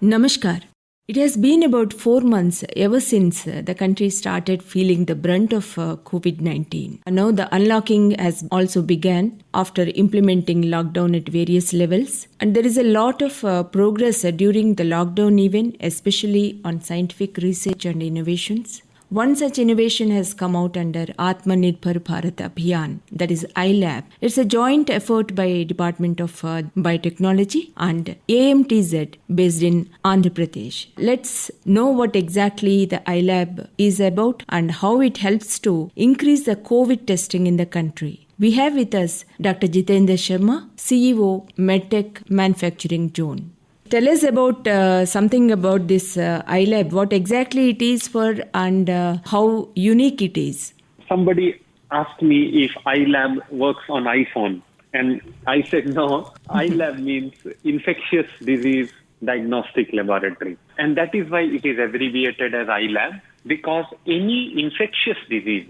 Namaskar. It has been about 4 months ever since the country started feeling the brunt of COVID 19. Now, the unlocking has also begun after implementing lockdown at various levels. And there is a lot of progress during the lockdown, even, especially on scientific research and innovations. One such innovation has come out under Atmanirbhar Bharat Abhiyan, that is iLab. It's a joint effort by Department of Biotechnology and AMTZ based in Andhra Pradesh. Let's know what exactly the iLab is about and how it helps to increase the COVID testing in the country. We have with us Dr. Jitendra Sharma, CEO, MedTech Manufacturing Zone. Tell us about something about this iLab, what exactly it is for and how unique it is. Somebody asked me if iLab works on iPhone, and I said no. iLab means Infectious Disease Diagnostic Laboratory, and that is why it is abbreviated as iLab, because any infectious disease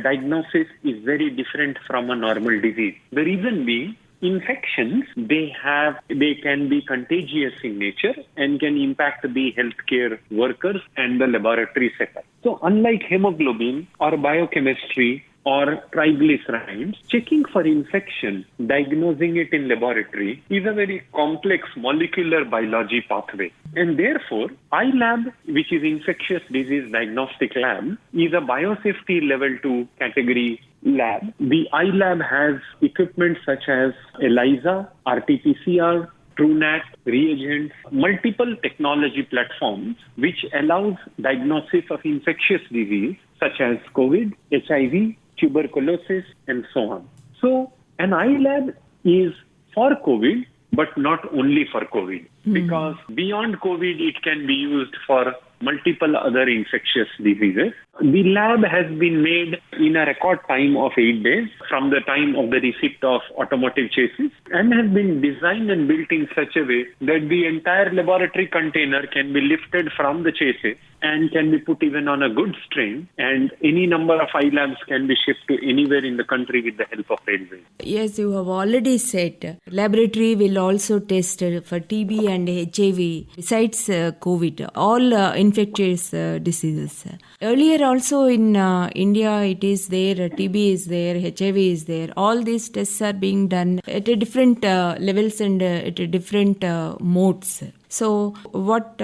diagnosis is very different from a normal disease. The reason being, infections, they can be contagious in nature and can impact the healthcare workers and the laboratory setup. So unlike hemoglobin or biochemistry or triglycerides, checking for infection, diagnosing it in laboratory is a very complex molecular biology pathway. And therefore, iLab, which is Infectious Disease Diagnostic Lab, is a biosafety level 2 category lab. The iLab has equipment such as ELISA, RT-PCR, TrueNat, reagents, multiple technology platforms which allows diagnosis of infectious disease such as COVID, HIV, tuberculosis, and so on. So an iLab is for COVID, but not only for COVID, because beyond COVID, it can be used for multiple other infectious diseases. The lab has been made in a record time of 8 days from the time of the receipt of automotive chassis, and has been designed and built in such a way that the entire laboratory container can be lifted from the chassis and can be put even on a goods train, and any number of iLabs can be shipped to anywhere in the country with the help of railways. Yes, you have already said laboratory will also test for TB and HIV besides COVID, all infectious diseases. Earlier also in India, it is there, TB is there, HIV is there. All these tests are being done at a different levels and at a different modes. So what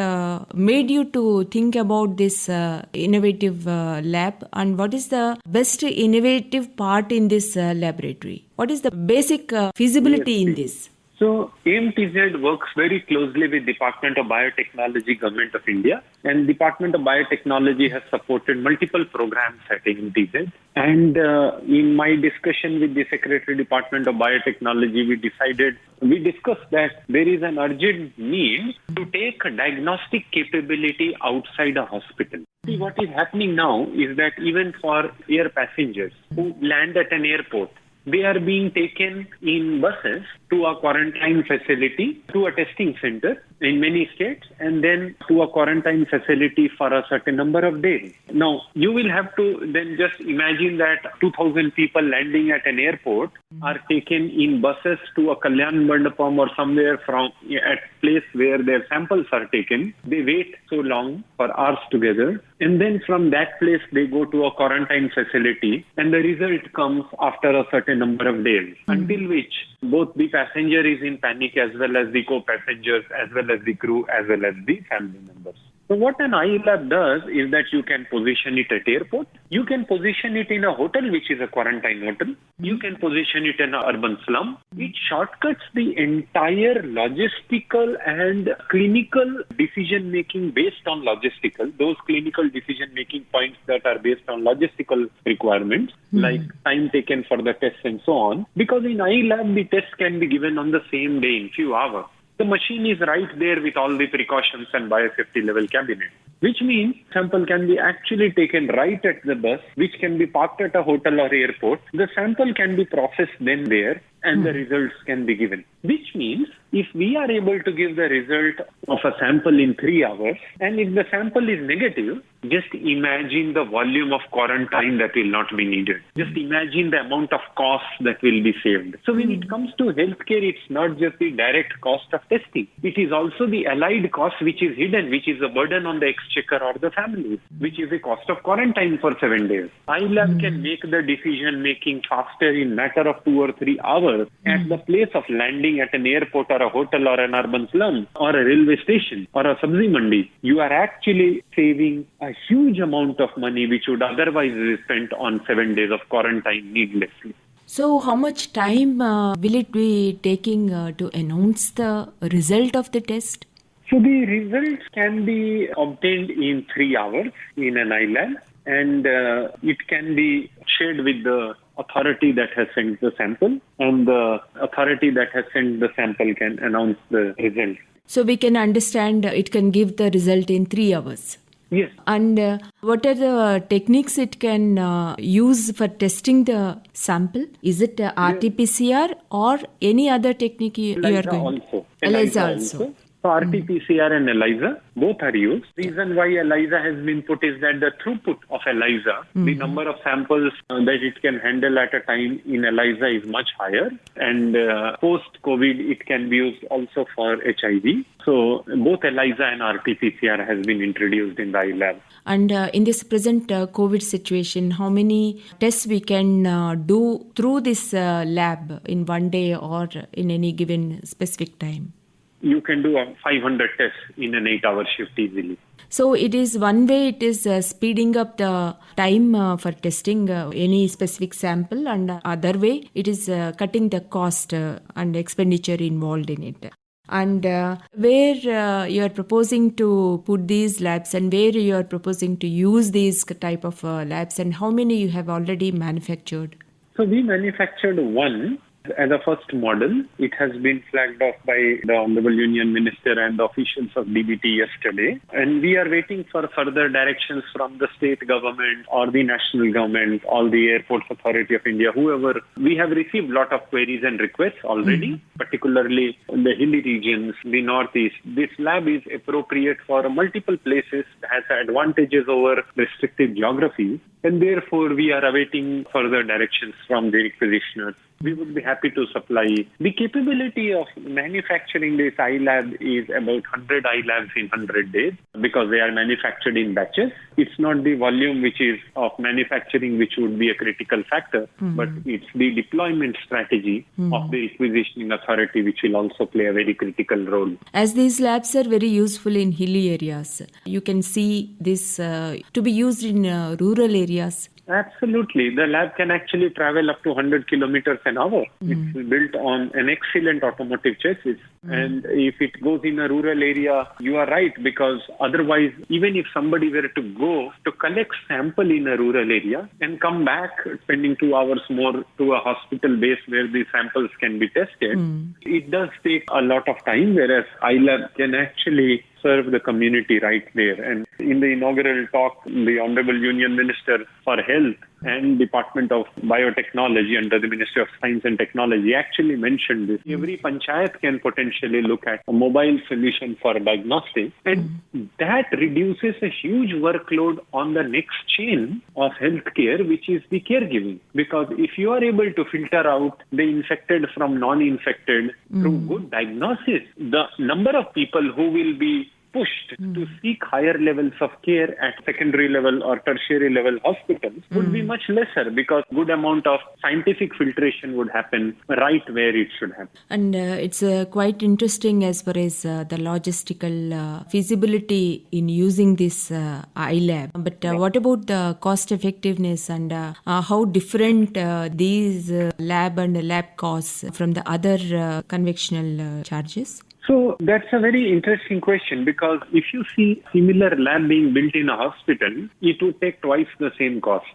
made you to think about this innovative lab, and what is the best innovative part in this laboratory? What is the basic feasibility in this? So AMTZ works very closely with Department of Biotechnology, Government of India, and Department of Biotechnology has supported multiple programs at AMTZ. And in my discussion with the Secretary Department of Biotechnology, we discussed that there is an urgent need to take diagnostic capability outside a hospital. See, what is happening now is that even for air passengers who land at an airport, they are being taken in buses to a quarantine facility, to a testing center in many states, and then to a quarantine facility for a certain number of days. Now, you will have to then just imagine that 2,000 people landing at an airport are taken in buses to a Kalyan Mandapam or somewhere at place where their samples are taken. They wait so long for hours together, and then from that place they go to a quarantine facility, and the result comes after a certain number of days, until which both the passenger is in panic as well as the co-passengers, as well as the crew, as well as the family members. So what an iLab does is that you can position it at airport, you can position it in a hotel which is a quarantine hotel, you can position it in an urban slum. It shortcuts the entire logistical and clinical decision making based on logistical, those clinical decision making points that are based on logistical requirements, like time taken for the tests and so on. Because in iLab, the test can be given on the same day in few hours. The machine is right there with all the precautions and biosafety level cabinet, which means sample can be actually taken right at the bus, which can be parked at a hotel or airport. The sample can be processed then there, and the results can be given. Which means if we are able to give the result of a sample in 3 hours, and if the sample is negative, just imagine the volume of quarantine that will not be needed. Just imagine the amount of cost that will be saved. So when it comes to healthcare, it's not just the direct cost of testing. It is also the allied cost which is hidden, which is a burden on the exchequer or the families, which is the cost of quarantine for 7 days. iLab can make the decision making faster in matter of 2 or 3 hours at the place of landing at an airport or a hotel or an urban slum or a railway station or a sabzi mandi. You are actually saving a huge amount of money which would otherwise be spent on 7 days of quarantine needlessly. So, how much time will it be taking to announce the result of the test? So the results can be obtained in 3 hours in an iLab, and it can be shared with the authority that has sent the sample, and the authority that has sent the sample can announce the result. So, we can understand it can give the result in 3 hours. Yes. And what are the techniques it can use for testing the sample? Is it RT-PCR or any other technique you are going? ELISA also. So RT-PCR and ELISA, both are used. Reason why ELISA has been put is that the throughput of ELISA, the number of samples that it can handle at a time in ELISA is much higher. And post-COVID, it can be used also for HIV. So both ELISA and RT-PCR has been introduced in the iLab. And in this present COVID situation, how many tests we can do through this lab in one day or in any given specific time? You can do 500 tests in an 8-hour shift easily. So it is one way it is speeding up the time for testing any specific sample, and other way it is cutting the cost and expenditure involved in it. And where you are proposing to put these labs and where you are proposing to use these type of labs, and how many you have already manufactured? So we manufactured one as a first model. It has been flagged off by the Honorable Union Minister and the officials of DBT yesterday. And we are waiting for further directions from the state government or the national government, all the Airports Authority of India, whoever. We have received a lot of queries and requests already, particularly in the hilly regions, the northeast. This lab is appropriate for multiple places, has advantages over restricted geography. And therefore, we are awaiting further directions from the requisitioners. We would be happy to supply. The capability of manufacturing this iLab is about 100 iLabs in 100 days because they are manufactured in batches. It's not the volume which is of manufacturing which would be a critical factor, but it's the deployment strategy of the requisitioning authority which will also play a very critical role. As these labs are very useful in hilly areas, you can see this to be used in rural areas. Absolutely. The lab can actually travel up to 100 kilometers an hour. It's built on an excellent automotive chassis. And if it goes in a rural area, you are right, because otherwise, even if somebody were to go to collect sample in a rural area and come back spending 2 hours more to a hospital base where the samples can be tested, it does take a lot of time, whereas iLab can actually serve the community right there. And in the inaugural talk, the Honorable Union Minister for Health and Department of Biotechnology under the Ministry of Science and Technology actually mentioned this. Every panchayat can potentially look at a mobile solution for diagnostics, and that reduces a huge workload on the next chain of healthcare, which is the caregiving. Because if you are able to filter out the infected from non-infected through good diagnosis, the number of people who will be pushed to seek higher levels of care at secondary level or tertiary level hospitals would be much lesser, because good amount of scientific filtration would happen right where it should happen. And it's quite interesting as far as the logistical feasibility in using this iLab. But what about the cost effectiveness and how different these lab and lab costs from the other conventional charges? So that's a very interesting question, because if you see similar lab being built in a hospital, it would take twice the same cost.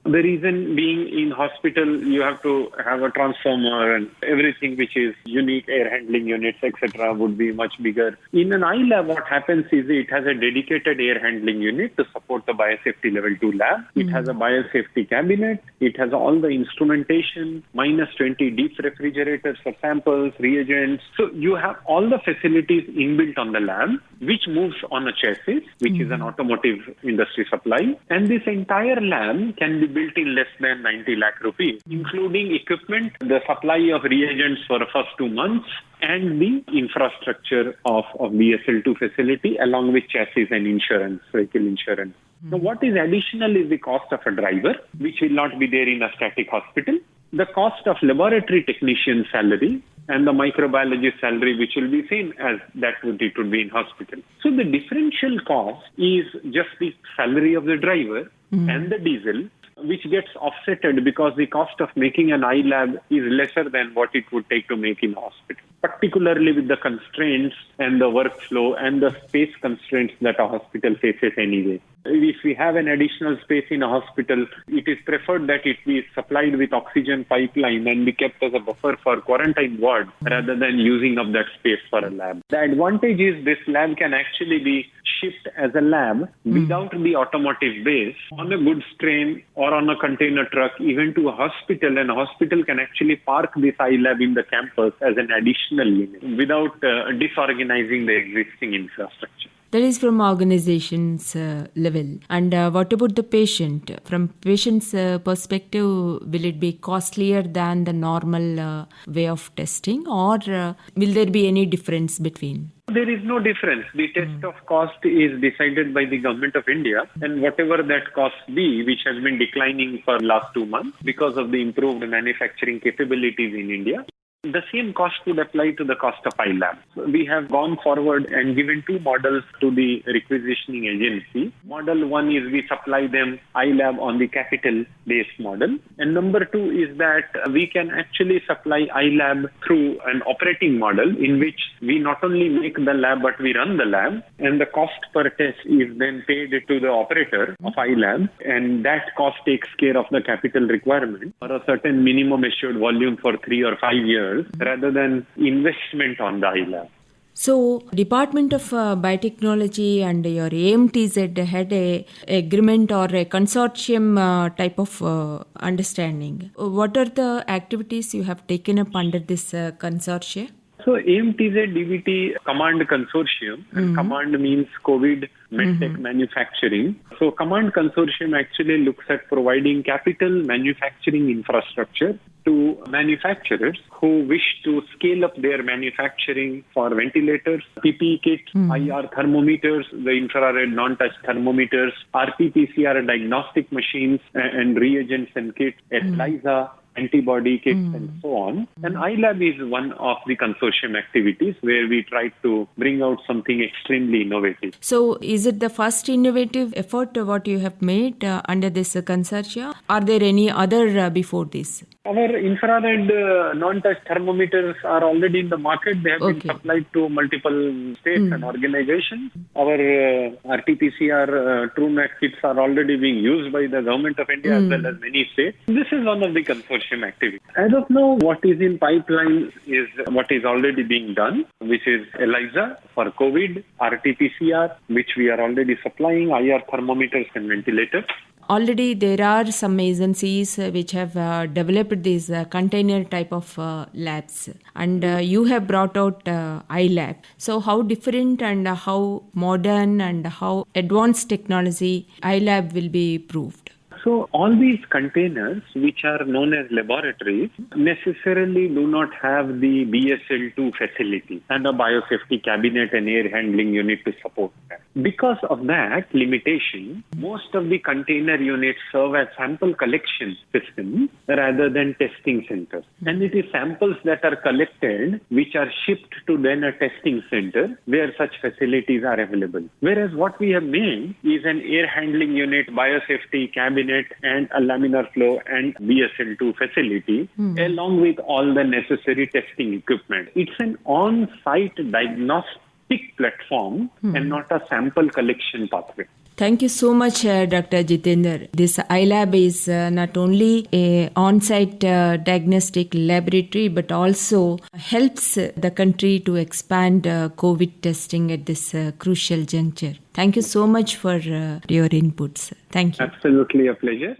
The reason being, in hospital, you have to have a transformer and everything which is unique, air handling units, etc. would be much bigger. In an iLab, what happens is it has a dedicated air handling unit to support the biosafety level 2 lab. It has a biosafety cabinet. It has all the instrumentation, -20 deep refrigerators for samples, reagents. So you have all the facilities inbuilt on the lab, which moves on a chassis, which is an automotive industry supply. And this entire lab can be built in less than 90 lakh rupees, including equipment, the supply of reagents for the first 2 months, and the infrastructure of BSL-2 facility, along with chassis and insurance, vehicle insurance. Now, what is additional is the cost of a driver, which will not be there in a static hospital. The cost of laboratory technician salary and the microbiologist salary, which will be same as it would be in hospital. So the differential cost is just the salary of the driver and the diesel, which gets offsetted because the cost of making an iLab is lesser than what it would take to make in a hospital, particularly with the constraints and the workflow and the space constraints that a hospital faces anyway. If we have an additional space in a hospital, it is preferred that it be supplied with oxygen pipeline and be kept as a buffer for quarantine ward rather than using up that space for a lab. The advantage is this lab can actually be shipped as a lab without the automotive base on a goods train or on a container truck, even to a hospital, and a hospital can actually park this iLab in the campus as an additional unit without disorganizing the existing infrastructure. That is from organization's level. And what about the patient? From patient's perspective, will it be costlier than the normal way of testing, or will there be any difference between? There is no difference. The test of cost is decided by the government of India, and whatever that cost be, which has been declining for last 2 months because of the improved manufacturing capabilities in India, the same cost would apply to the cost of iLab. We have gone forward and given 2 models to the requisitioning agency. Model 1 is we supply them iLab on the capital-based model. And number 2 is that we can actually supply iLab through an operating model in which we not only make the lab, but we run the lab. And the cost per test is then paid to the operator of iLab. And that cost takes care of the capital requirement for a certain minimum assured volume for 3 or 5 years. Rather than investment on the iLab. So, Department of Biotechnology and your AMTZ had a agreement or a consortium type of understanding. What are the activities you have taken up under this consortium? So AMTZ DBT Command Consortium, and Command means COVID MedTech Manufacturing. So Command Consortium actually looks at providing capital manufacturing infrastructure to manufacturers who wish to scale up their manufacturing for ventilators, PPE kits, IR thermometers, the infrared non-touch thermometers, RT-PCR diagnostic machines and reagents and kits, ELISA, antibody kits and so on. And iLab is one of the consortium activities where we try to bring out something extremely innovative. So is it the first innovative effort what you have made under this consortium? Are there any other before this? Our infrared non-touch thermometers are already in the market. They have been supplied to multiple states and organizations. Our RT-PCR TrueNAC kits are already being used by the government of India as well as many states. This is one of the consortium activities. As of now, what is in pipeline is what is already being done, which is ELISA for COVID, RT-PCR, which we are already supplying, IR thermometers and ventilators. Already there are some agencies which have developed these container type of labs, and you have brought out iLab. So how different and how modern and how advanced technology iLab will be proved? So all these containers, which are known as laboratories, necessarily do not have the BSL-2 facility and a biosafety cabinet and air handling unit to support that. Because of that limitation, most of the container units serve as sample collection systems rather than testing centers. And it is samples that are collected which are shipped to then a testing center where such facilities are available. Whereas what we have made is an air handling unit, biosafety cabinet, and a laminar flow and BSL-2 facility, along with all the necessary testing equipment. It's an on-site diagnostic platform and not a sample collection pathway. Thank you so much, Dr. Jitendra. This iLab is not only a on-site diagnostic laboratory, but also helps the country to expand COVID testing at this crucial juncture. Thank you so much for your inputs. Thank you. Absolutely a pleasure.